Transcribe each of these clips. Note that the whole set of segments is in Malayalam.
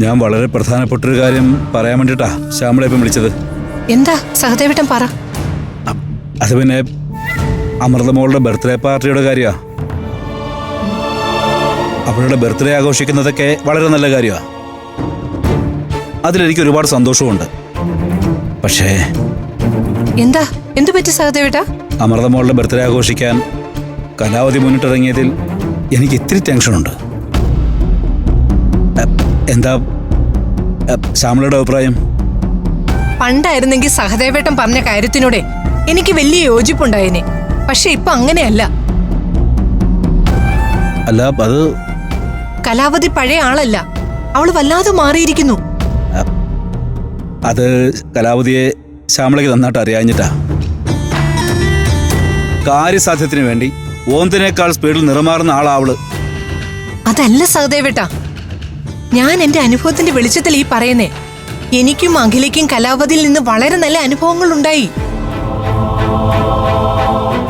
ഞാൻ വളരെ പ്രധാനപ്പെട്ടൊരു കാര്യം പറയാൻ വേണ്ടിട്ടാ ശ്യാമളെ ഇപ്പം വിളിച്ചത്. എന്താ സഹദേവേട്ടൻ പറ. അത് പിന്നെ അമൃതമോളുടെ ബർത്ത്ഡേ പാർട്ടിയുടെ കാര്യമാ. അവളുടെ ബർത്ത്ഡേ ആഘോഷിക്കുന്നതൊക്കെ വളരെ നല്ല കാര്യമാ. അതിലെനിക്ക് ഒരുപാട് സന്തോഷമുണ്ട്. പക്ഷേ എന്താ എന്തു പറ്റി സഹദേവേട്ടാ? അമൃതമോളുടെ ബർത്ത്ഡേ ആഘോഷിക്കാൻ കലാവധി മുന്നിട്ടിറങ്ങിയതിൽ എനിക്ക് ഇത്തിരി ടെൻഷനുണ്ട്. എന്താ ശ്യാമളയുടെ അഭിപ്രായം? പണ്ടായിരുന്നെങ്കിൽ സഹദേവേട്ടൻ പറഞ്ഞ കാര്യത്തിനോടെ എനിക്ക് വലിയ യോജിപ്പുണ്ടായേനെ. പക്ഷെ ഇപ്പൊ അങ്ങനെയല്ല. അല്ല, അത് കലാവധി പഴയ ആളല്ല. അവള് വല്ലാതെ മാറിയിരിക്കുന്നു. അത് കലാവധിയെ ശ്യാമളയ്ക്ക് നന്നായിട്ട് അറിയാഞ്ഞിട്ടാ. കാര്യസാധ്യത്തിന് വേണ്ടി ഓന്തിനേക്കാൾ സ്പീഡിൽ നിറമാറുന്ന ആളാവള്. അതല്ല സഹദേവേട്ടാ, ഞാൻ എന്റെ അനുഭവത്തിന്റെ വെളിച്ചത്തിൽ ഈ പറയുന്നേ. എനിക്കും അഖിലയ്ക്കും കലാവധിയിൽ നിന്ന് വളരെ നല്ല അനുഭവങ്ങൾ ഉണ്ടായി.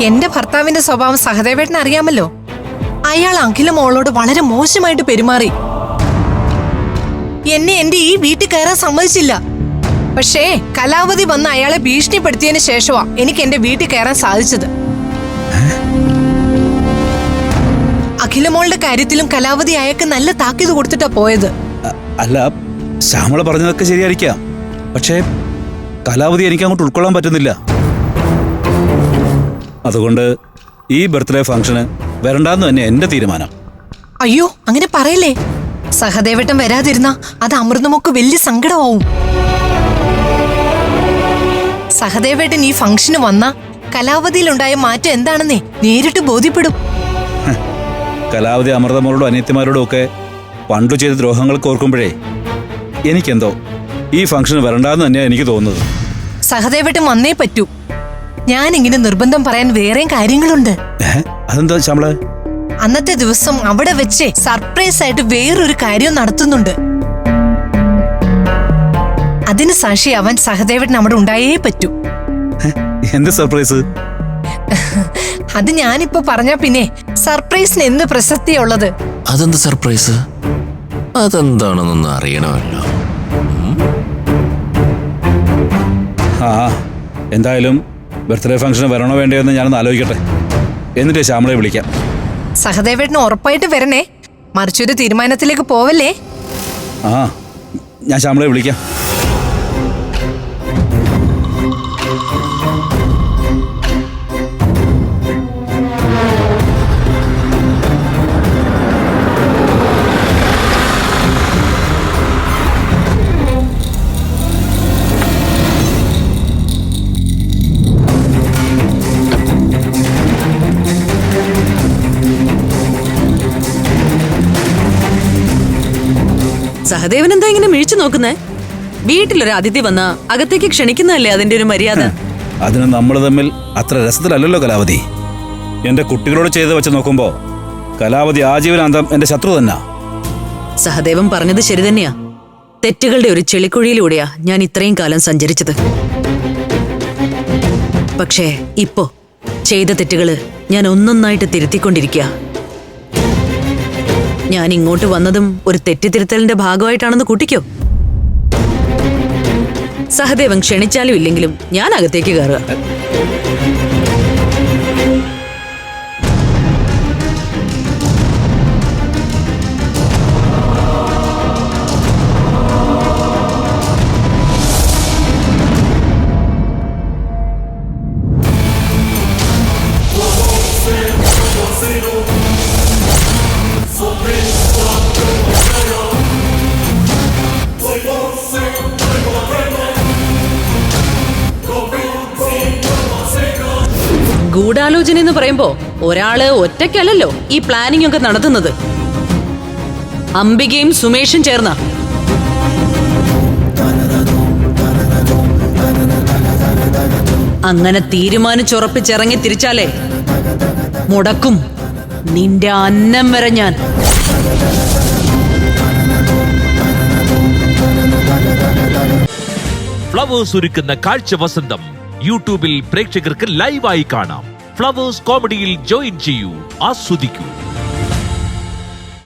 എന്റെ ഭർത്താവിന്റെ സ്വഭാവം സഹദേവേട്ടന് അറിയാമല്ലോ. അയാൾ അഖില മോളോട് വളരെ മോശമായിട്ട് പെരുമാറി. എന്നെ എന്റെ ഈ വീട്ടിൽ കയറാൻ സമ്മതിച്ചില്ല. പക്ഷേ കലാവധി വന്ന് അയാളെ ഭീഷണിപ്പെടുത്തിയതിനു ശേഷമാ എനിക്ക് എന്റെ വീട്ടിൽ കയറാൻ സാധിച്ചത്. അഖിലമോളുടെ കാര്യത്തിലും കലാവധി അയാൾക്ക് നല്ല താക്കീത് കൊടുത്തിട്ടാ പോയത്. അല്ല, ശ്യാമള പറഞ്ഞതൊക്കെ ശരിയായിരിക്കാം. പക്ഷേ കലാവധി എനിക്ക് അങ്ങോട്ട് ഉൾക്കൊള്ളാൻ പറ്റുന്നില്ല. അതുകൊണ്ട് ഈ ബർത്ത്ഡേ ഫംഗ്ഷന് വരണ്ടാന്ന് തന്നെ എന്റെ തീരുമാനം. അയ്യോ, അങ്ങനെ പറയല്ലേ. സഹദേവേട്ടൻ വരാതിരുന്ന അത് അമൃതമൊക്കെ വലിയ സങ്കടമാവും. സഹദേവേട്ടൻ ഈ ഫംഗ്ഷന് വന്ന കലാവധിയിലുണ്ടായ മാറ്റം എന്താണെന്നേ നേരിട്ട് ബോധ്യപ്പെടും. കലാവധി അമൃതമോളോടും അനിയത്തിമാരോടും ഒക്കെ പണ്ടു ചെയ്ത ദ്രോഹങ്ങൾക്ക് ഓർക്കുമ്പോഴേ എനിക്കെന്തോ ഈ ഫംഗ്ഷന് വരണ്ടാന്ന് തന്നെയാണ് എനിക്ക് തോന്നുന്നത്. സഹദേവേട്ടൻ വന്നേ പറ്റൂ. ഞാനിങ്ങനെ നിർബന്ധം പറയാൻ വേറെയും കാര്യങ്ങളുണ്ട്. അതെന്താ ശ്യാമള? അന്നത്തെ ദിവസം അവിടെ വെച്ച് സർപ്രൈസ് ആയിട്ട് വേറൊരു കാര്യം നടത്തുന്നുണ്ട്. അതിന് സാക്ഷി അവൻ സഹദേവേട്ടൻ അവിടെ ഉണ്ടായേ പറ്റൂ. എന്ത് സർപ്രൈസ്? അത് ഞാനിപ്പോ പറഞ്ഞ പിന്നെ സർപ്രൈസിന് എന്ത് പ്രസക്തിയുള്ളത്? അതെന്ത് സർപ്രൈസ്? അതെന്താണെന്നൊന്ന് അറിയണമല്ലോ. ആ, എന്തായാലും ബർത്ത്ഡേ ഫംഗ്ഷന് വരണോ വേണ്ടയോ ഞാനൊന്ന് ആലോചിക്കട്ടെ. എന്നിട്ട് ശ്യാമളയെ വിളിക്കാം. സഹദേവേട്ടന് ഉറപ്പായിട്ട് വരണേ. മറിച്ചൊരു തീരുമാനത്തിലേക്ക് പോവല്ലേ. ആ, ഞാൻ ശ്യാമളയെ വിളിക്കാം. സഹദേവൻ എന്താ ഇങ്ങനെ മിഴിച്ചു നോക്കുന്നേ? വീട്ടിലൊരു അതിഥി വന്ന അകത്തേക്ക് ക്ഷണിക്കുന്നതല്ലേ അതിന്റെ ഒരു മര്യാദ? അതിന് നമ്മൾ തമ്മിൽ അത്ര രസത്തിലല്ലല്ലോ കലാവധി. എന്റെ കുട്ടികളോട് ചെയ്ത് വെച്ച് നോക്കുമ്പോ കലാവധി ആജീവനാന്തം എന്റെ ശത്രു തന്നെ. സഹദേവൻ പറഞ്ഞത് ശരി തന്നെയാ. തെറ്റുകളുടെ ഒരു ചെളിക്കുഴിയിലൂടെയാ ഞാൻ ഇത്രയും കാലം സഞ്ചരിച്ചത്. പക്ഷേ ഇപ്പോ ചെയ്ത തെറ്റുകള് ഞാൻ ഒന്നൊന്നായിട്ട് തിരുത്തിക്കൊണ്ടിരിക്കുക. ഞാൻ ഇങ്ങോട്ട് വന്നതും ഒരു തെറ്റിത്തിരുത്തലിന്റെ ഭാഗമായിട്ടാണെന്ന് കൂട്ടിക്കോ. സഹദേവൻ ക്ഷണിച്ചാലും ഇല്ലെങ്കിലും ഞാൻ അകത്തേക്ക് കയറുക. ഗൂഢാലോചന എന്ന് പറയുമ്പോ ഒരാള് ഒറ്റയ്ക്കല്ലല്ലോ ഈ പ്ലാനിംഗ് ഒക്കെ നടത്തുന്നത്. അംബികയും സുമേഷും ചേർന്ന. അങ്ങനെ തീരുമാനിച്ചുറപ്പിച്ചിറങ്ങി തിരിച്ചാലേ മുടക്കും നിന്റെ അന്നം വരെ ഞാൻ. ഫ്ലവേഴ്സ് ഒരുക്കുന്ന കാഴ്ച വസന്തം യൂട്യൂബിൽ പ്രേക്ഷകർക്ക് ലൈവായി കാണാം. ഫ്ലവേഴ്സ് കോമഡിയിൽ ജോയിൻ ചെയ്യൂ, ആസ്വദിക്കൂ.